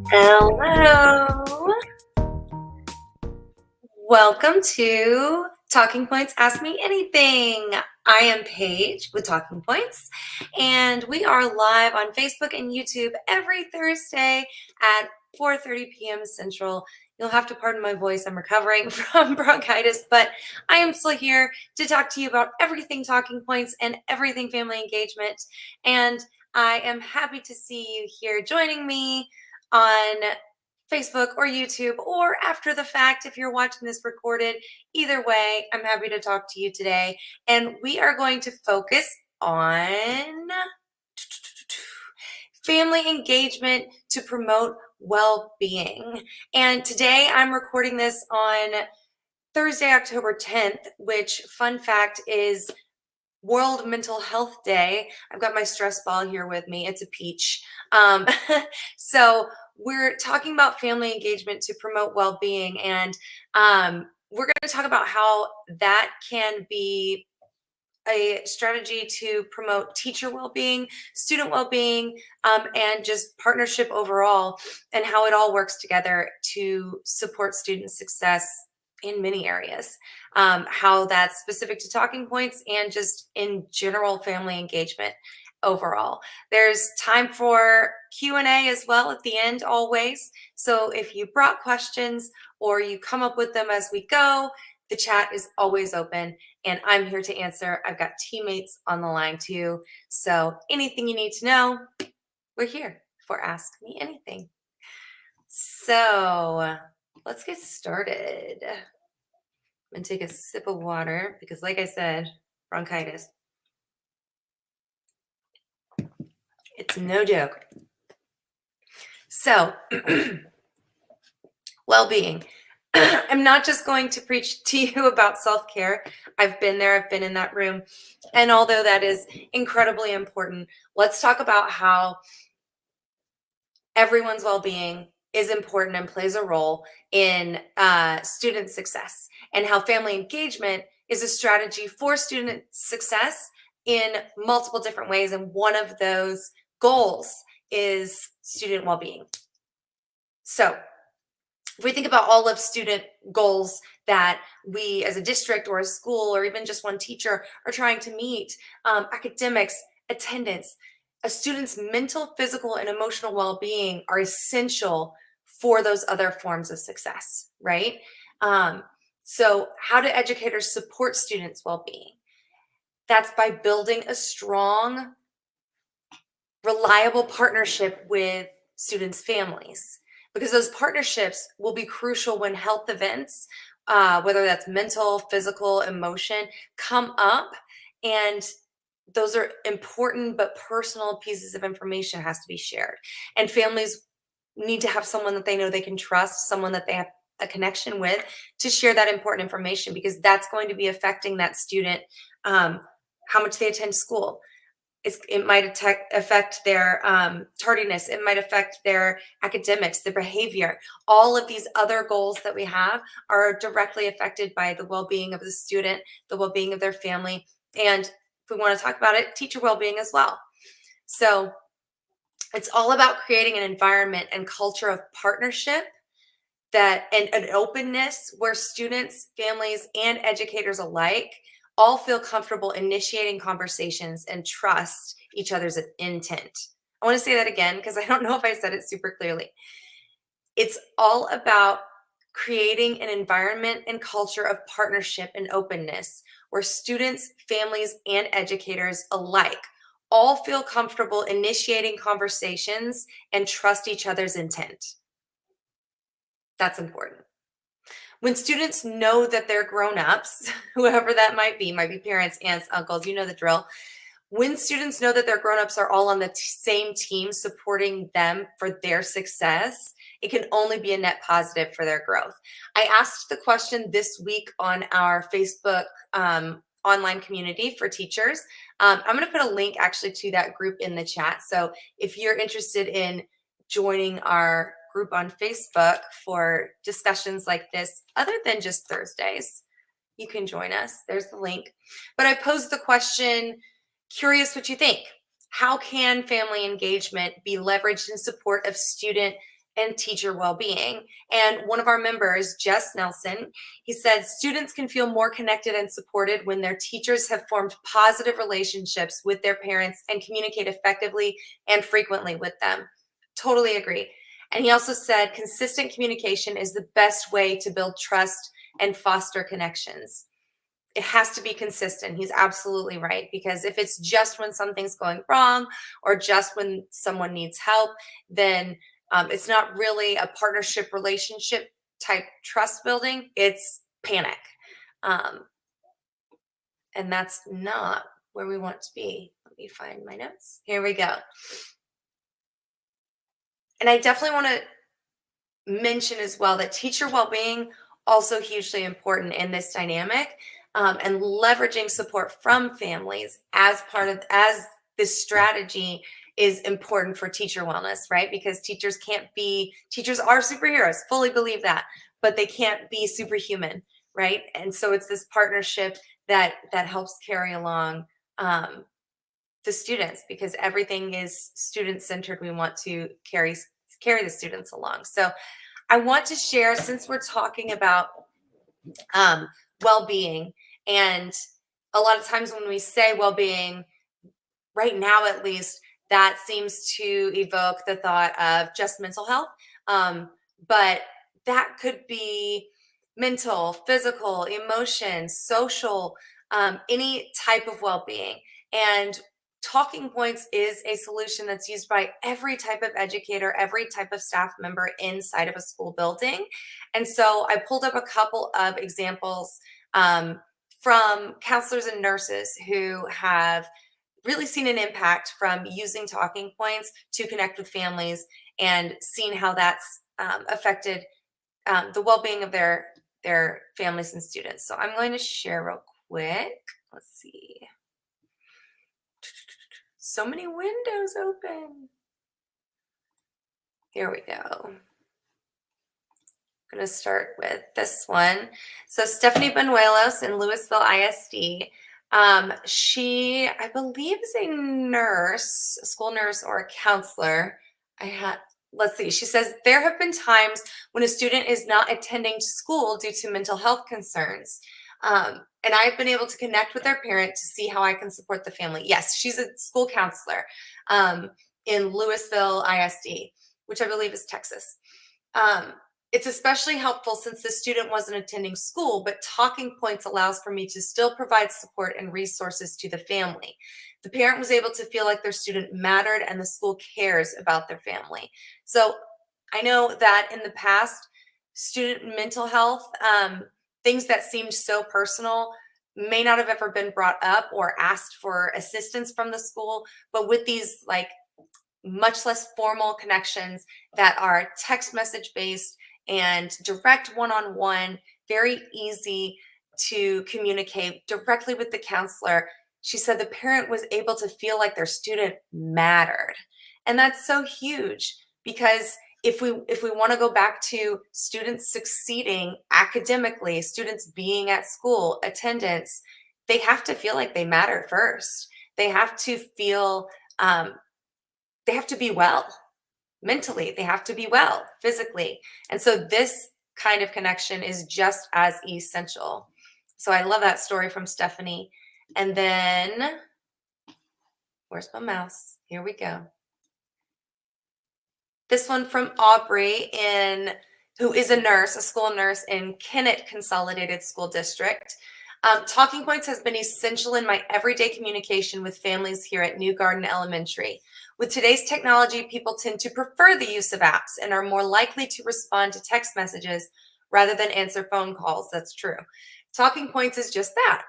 Hello. Welcome to Talking Points Ask Me Anything. I am Paige with Talking Points, and we are live on Facebook and YouTube every Thursday at 4:30 p.m. Central. You'll have to pardon my voice. I'm recovering from bronchitis, but I am still here to talk to you about everything Talking Points and everything family engagement. And I am happy to see you here joining me on Facebook or YouTube or after the fact if you're watching this recorded. Either way, I'm happy to talk to you today. And we are going to focus on family engagement to promote well-being. And today I'm recording this on Thursday, October 10th, which, fun fact, is World Mental Health Day. I've got my stress ball here with me. It's a peach. So we're talking about family engagement to promote well-being, and we're going to talk about how that can be a strategy to promote teacher well-being, student well-being, and just partnership overall, and how it all works together to support student success in many areas. How that's specific to Talking Points and just in general family engagement overall. There's time for Q&A as well at the end always. So if you brought questions or you come up with them as we go, the chat is always open and I'm here to answer. I've got teammates on the line too. So anything you need to know, we're here for Ask Me Anything. So let's get started. I'm gonna take a sip of water because, like I said, bronchitis. It's no joke. So, well-being. I'm not just going to preach to you about self-care. I've been there, I've been in that room. And although that is incredibly important, let's talk about how everyone's well-being is important and plays a role in student success, and how family engagement is a strategy for student success in multiple different ways. And one of those goals is student well-being. So if we think about all of student goals that we as a district or a school or even just one teacher are trying to meet, academics, attendance, a student's mental, physical, and emotional well-being are essential for those other forms of success, right? So how do educators support students' well-being? That's by building a strong, reliable partnership with students' families, because those partnerships will be crucial when health events, whether that's mental, physical, emotion, come up. And those are important but personal pieces of information has to be shared. And families need to have someone that they know they can trust, someone that they have a connection with to share that important information, because that's going to be affecting that student, how much they attend school. It might affect their tardiness. It might affect their academics, their behavior. All of these other goals that we have are directly affected by the well-being of the student, the well-being of their family, and if we want to talk about it, teacher well-being as well. So it's all about creating an environment and culture of partnership and an openness where students, families, and educators alike all feel comfortable initiating conversations and trust each other's intent. I want to say that again because I don't know if I said it super clearly. It's all about creating an environment and culture of partnership and openness where students, families, and educators alike all feel comfortable initiating conversations and trust each other's intent. That's important. When students know that they're grown-ups, whoever that might be parents, aunts, uncles, you know the drill. When students know that their grown-ups are all on the same team supporting them for their success, it can only be a net positive for their growth. I asked the question this week on our Facebook online community for teachers. I'm going to put a link actually to that group in the chat. So if you're interested in joining our group on Facebook for discussions like this, other than just Thursdays, you can join us. There's the link. But I posed the question, curious what you think. How can family engagement be leveraged in support of student and teacher well-being. And one of our members, Jess Nelson, he said students can feel more connected and supported when their teachers have formed positive relationships with their parents and communicate effectively and frequently with them. Totally agree. And he also said consistent communication is the best way to build trust and foster connections. It has to be consistent. He's absolutely right. Because if it's just when something's going wrong or just when someone needs help, then it's not really a partnership relationship type trust building. It's panic. Um, and that's not where we want to be. Let me find my notes. Here we go. And I definitely want to mention as well that teacher well-being also hugely important in this dynamic, and leveraging support from families as part of as this strategy is important for teacher wellness, right? Because teachers are superheroes, fully believe that, but they can't be superhuman, right? And so it's this partnership that helps carry along um, the students, because everything is student centered. We want to carry the students along. So I want to share, since we're talking about um, well-being, and a lot of times when we say well-being, right now at least, that seems to evoke the thought of just mental health. But that could be mental, physical, emotion, social, any type of well-being. And Talking Points is a solution that's used by every type of educator, every type of staff member inside of a school building. And so I pulled up a couple of examples from counselors and nurses who have really seen an impact from using Talking Points to connect with families, and seen how that's affected the well-being of their families and students. So I'm going to share real quick. Let's see. So many windows open. Here we go. I'm going to start with this one. So Stephanie Benuelos in Louisville ISD. She, I believe, is a nurse, a school nurse or a counselor. Let's see. She says there have been times when a student is not attending school due to mental health concerns. And I've been able to connect with their parent to see how I can support the family. Yes, she's a school counselor in Louisville ISD, which I believe is Texas. Um, it's especially helpful since the student wasn't attending school, but Talking Points allows for me to still provide support and resources to the family. The parent was able to feel like their student mattered and the school cares about their family. So I know that in the past, student mental health, things that seemed so personal may not have ever been brought up or asked for assistance from the school, but with these like much less formal connections that are text message based and direct one-on-one, very easy to communicate directly with the counselor. She said the parent was able to feel like their student mattered. And that's so huge, because if we want to go back to students succeeding academically, students being at school, attendance, they have to feel like they matter first. They have to feel they have to be well mentally, they have to be well physically. And so this kind of connection is just as essential. So I love that story from Stephanie. And then, where's my mouse? Here we go. This one from Aubrey, who is a nurse, a school nurse in Kennett Consolidated School District. Talking Points has been essential in my everyday communication with families here at New Garden Elementary. With today's technology, people tend to prefer the use of apps and are more likely to respond to text messages rather than answer phone calls. That's true. Talking Points is just that.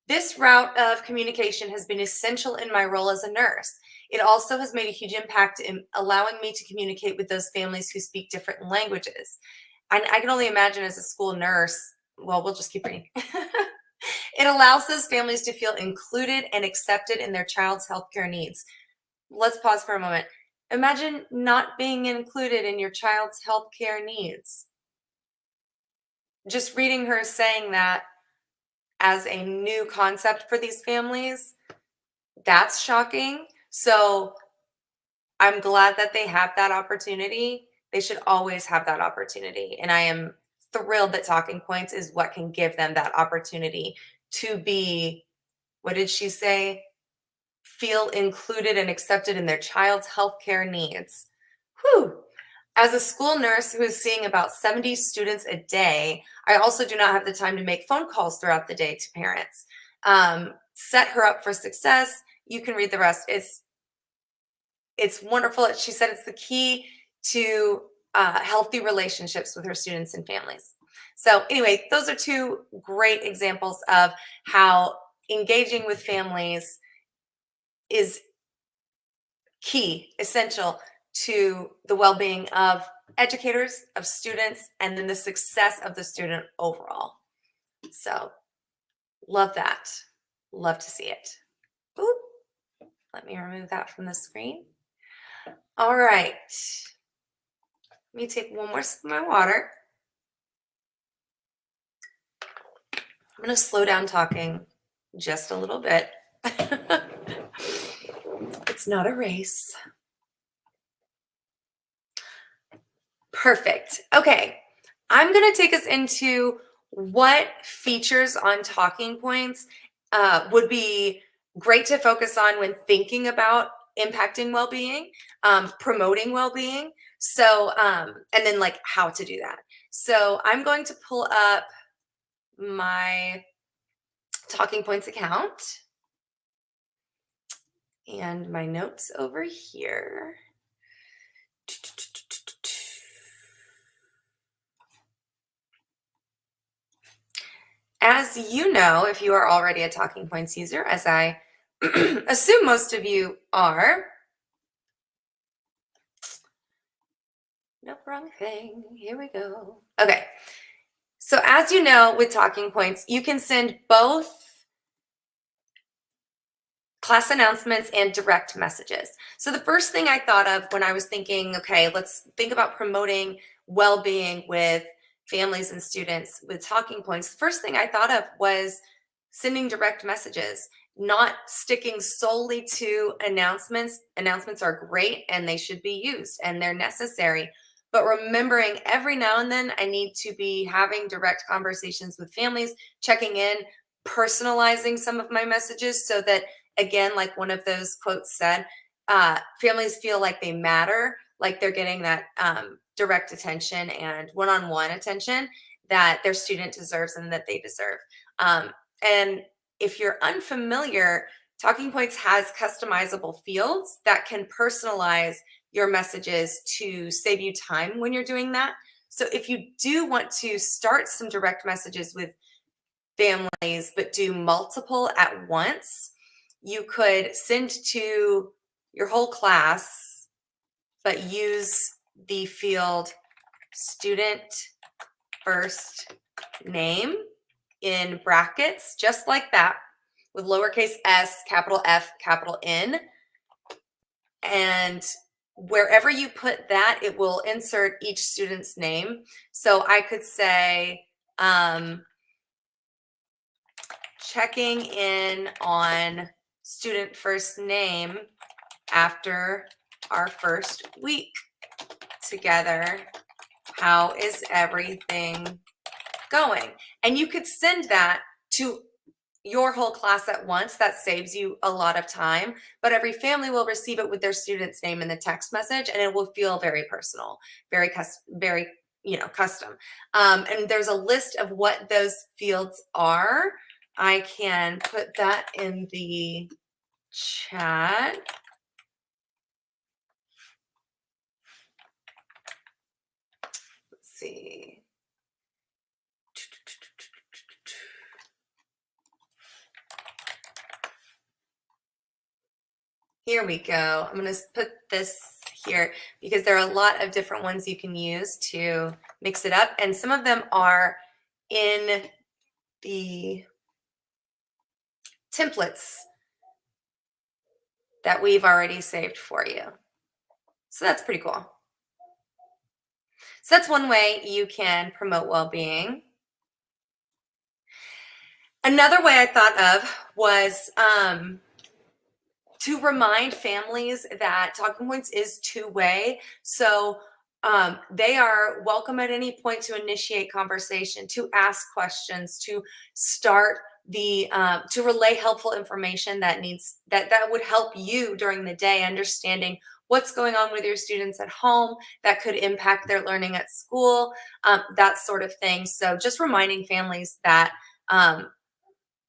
This route of communication has been essential in my role as a nurse. It also has made a huge impact in allowing me to communicate with those families who speak different languages. And I can only imagine as a school nurse, well, we'll just keep reading. It allows those families to feel included and accepted in their child's healthcare needs. Let's pause for a moment. Imagine not being included in your child's healthcare needs. Just reading her saying that as a new concept for these families, that's shocking. So I'm glad that they have that opportunity They should always have that opportunity. And I am thrilled that Talking Points is what can give them that opportunity to be, what did she say? Feel included and accepted in their child's healthcare needs. Whew. As a school nurse who is seeing about 70 students a day, I also do not have the time to make phone calls throughout the day to parents. Set her up for success. You can read the rest. It's wonderful. She said it's the key to healthy relationships with her students and families. So anyway, those are two great examples of how engaging with families is key, essential to the well-being of educators, of students, and then the success of the student overall. So love that. Love to see it. Ooh, let me remove that from the screen. All right. Let me take one more sip of my water. I'm going to slow down talking just a little bit. It's not a race. Perfect. Okay. I'm going to take us into what features on Talking Points would be great to focus on when thinking about impacting well-being, promoting well-being. So, and then like how to do that. So I'm going to pull up my Talking Points account and my notes over here. As you know, if you are already a Talking Points user, as I assume most of you are, nope, wrong thing. Here we go. Okay. So as you know, with Talking Points, you can send both class announcements and direct messages. So the first thing I thought of when I was thinking, okay, let's think about promoting well-being with families and students with Talking Points, the first thing I thought of was sending direct messages, not sticking solely to announcements. Announcements are great and they should be used and they're necessary. But remembering every now and then I need to be having direct conversations with families, checking in, personalizing some of my messages so that, again, like one of those quotes said, families feel like they matter, like they're getting that direct attention and one-on-one attention that their student deserves and that they deserve. And if you're unfamiliar, Talking Points has customizable fields that can personalize your messages to save you time when you're doing that. So if you do want to start some direct messages with families, but do multiple at once, you could send to your whole class, but use the field student first name in brackets, just like that, with lowercase s, capital F, capital N. And wherever you put that, it will insert each student's name. So I could say, checking in on student first name after our first week together. How is everything going? And you could send that to your whole class at once. That saves you a lot of time, but every family will receive it with their student's name in the text message, and it will feel very personal, very custom. And there's a list of what those fields are. I can put that in the chat. Let's see. Here we go. I'm going to put this here because there are a lot of different ones you can use to mix it up. And some of them are in the templates that we've already saved for you. So that's pretty cool. So that's one way you can promote well-being. Another way I thought of was to remind families that Talking Points is two-way. So They are welcome at any point to initiate conversation, to ask questions, to start to relay helpful information that would help you during the day, understanding what's going on with your students at home that could impact their learning at school, that sort of thing. So just reminding families that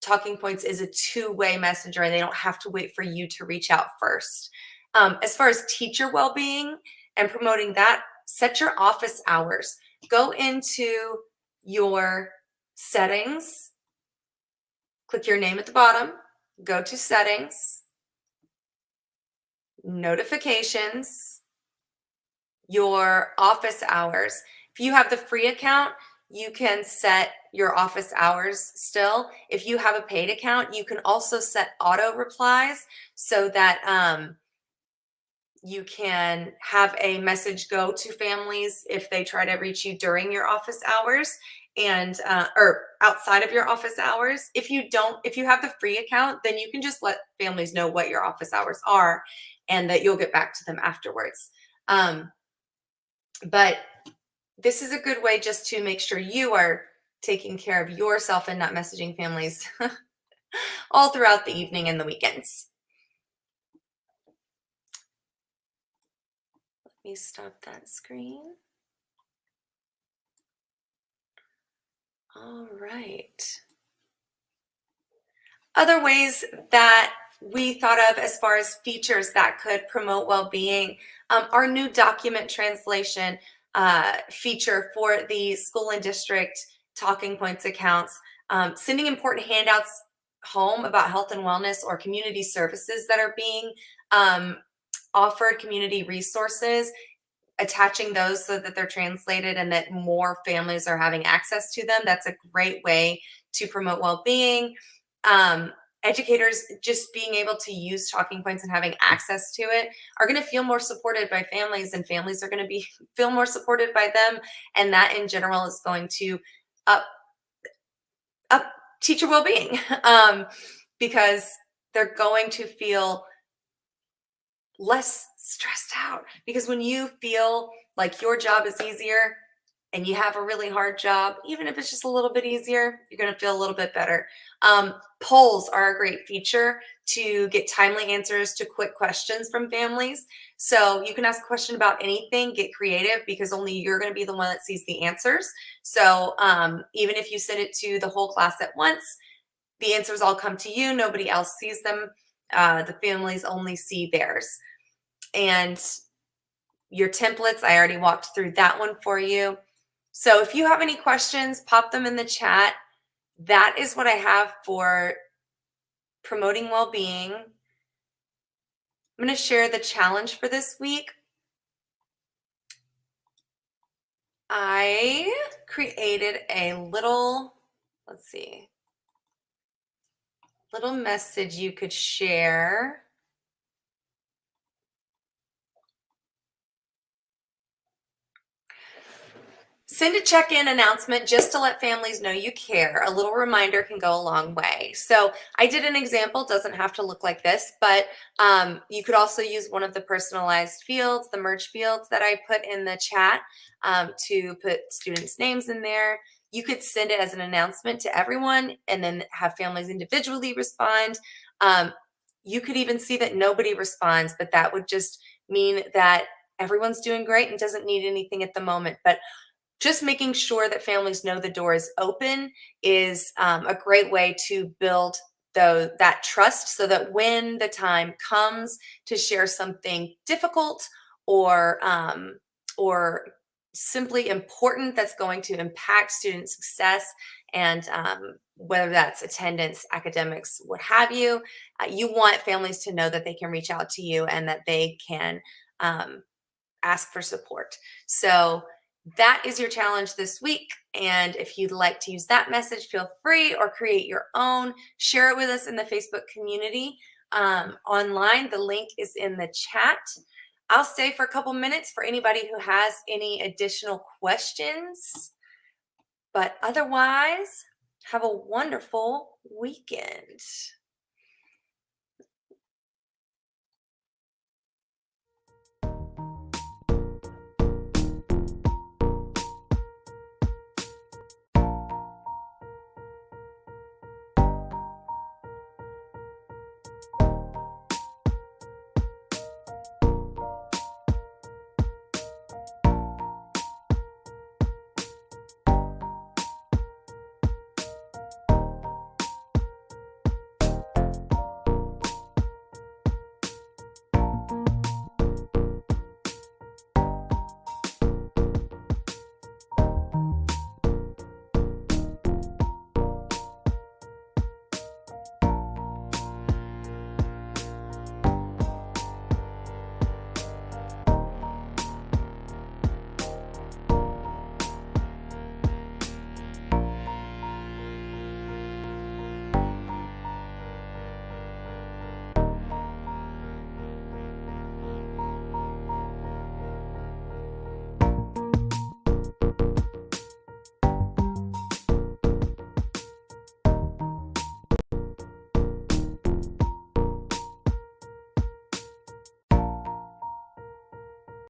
Talking Points is a two-way messenger and they don't have to wait for you to reach out first. As far as teacher well-being and promoting that, set your office hours. Go into your settings, click your name at the bottom, go to settings, notifications, your office hours. If you have the free account, you can set your office hours still. If you have a paid account, you can also set auto replies so that you can have a message go to families if they try to reach you during your office hours and or outside of your office hours. If you have the free account, then you can just let families know what your office hours are and that you'll get back to them afterwards. But this is a good way just to make sure you are taking care of yourself and not messaging families all throughout the evening and the weekends. Let me stop that screen. All right. Other ways that we thought of as far as features that could promote well-being, our new document translation feature for the school and district Talking Points accounts, sending important handouts home about health and wellness or community services that are being offered, community resources, attaching those so that they're translated and that more families are having access to them. That's a great way to promote well-being. Educators just being able to use Talking Points and having access to it are going to feel more supported by families, and families are going to feel more supported by them, and that in general is going to up up teacher well-being because they're going to feel less stressed out, because when you feel like your job is easier and you have a really hard job, even if it's just a little bit easier, you're going to feel a little bit better. Polls are a great feature to get timely answers to quick questions from families. So you can ask a question about anything, get creative, because only you're going to be the one that sees the answers. So even if you send it to the whole class at once, the answers all come to you. Nobody else sees them. The families only see theirs. And your templates, I already walked through that one for you. So if you have any questions, pop them in the chat. That is what I have for promoting well-being. I'm going to share the challenge for this week. I created a little, let's see, little message you could share. Send a check-in announcement just to let families know you care. A little reminder can go a long way. So I did an example, doesn't have to look like this, but you could also use one of the personalized fields, the merge fields that I put in the chat to put students' names in there. You could send it as an announcement to everyone and then have families individually respond. You could even see that nobody responds, but that would just mean that everyone's doing great and doesn't need anything at the moment. But just making sure that families know the door is open is a great way to build that trust, so that when the time comes to share something difficult or simply important that's going to impact student success, and whether that's attendance, academics, what have you, you want families to know that they can reach out to you and that they can ask for support. So that is your challenge this week. And if you'd like to use that message, feel free, or create your own. Share it with us in the Facebook community online. The link is in the chat. I'll stay for a couple minutes for anybody who has any additional questions. But otherwise, have a wonderful weekend.